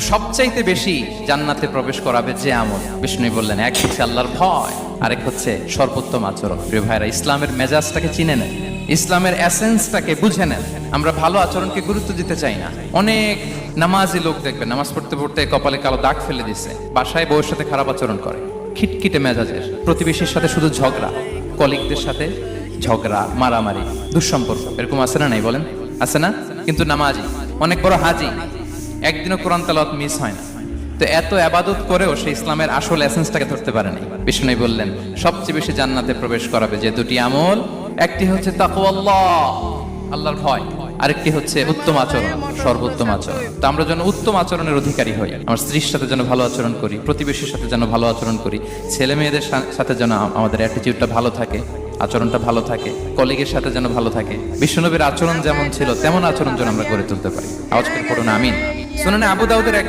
সবচাইতে বেশি জান্নাতে প্রবেশ করাবে যে আমল, বিষ্ণু বললেন এক হচ্ছে আল্লাহর ভয়, আরেক হচ্ছে সর্বোত্তম আচরণ। প্রিয় ভাইরা, ইসলামের মেজাজটাকে চিনে নেন, ইসলামের এসেন্সটাকে বুঝে নেন। আমরা ভালো আচরণকে গুরুত্ব দিতে চাই না। অনেক নামাজি লোক দেখবেন নামাজ পড়তে পড়তে কপালে কালো দাগ ফেলে দিছে, বাসায় বউয়ের সাথে খারাপ আচরণ করে, খিটখিটে মেজাজের, প্রতিবেশীর সাথে শুধু ঝগড়া, কলিগদের সাথে ঝগড়া, মারামারি, দুঃসম্পর্ক, এরকম আছে না? নাই বলেন, আছে না? কিন্তু নামাজি, অনেক বড় হাজি, একদিনও কোরআন তেলাওয়াত মিস হয় না। তো এত আবাদত করেও সে ইসলামের আসল এসেন্সটাকে ধরতে পারেনি। বিষ্ণু বললেন সবচেয়ে বেশি জান্নাতে প্রবেশ করাবে যে দুটি আমল, একটি হচ্ছে তাকওয়াল্লাহ, আল্লাহর ভয়, আরেকটি হচ্ছে উত্তম আচরণ, সর্বোত্তম আচরণ। তো আমরা যেন উত্তম আচরণের অধিকারী হই, আমার স্ত্রীর সাথে যেন ভালো আচরণ করি, প্রতিবেশীর সাথে যেন ভালো আচরণ করি, ছেলে মেয়েদের সাথে যেন আমাদের অ্যাটিটিউডটা ভালো থাকে, আচরণটা ভালো থাকে, কলিগের সাথে যেন ভালো থাকে। বিশ্বনবীর আচরণ যেমন ছিল তেমন আচরণ যেন আমরা গড়ে তুলতে পারি। আওয়াজ করে পড়ুন আমিন। শুনুন, আবু দাউদের এক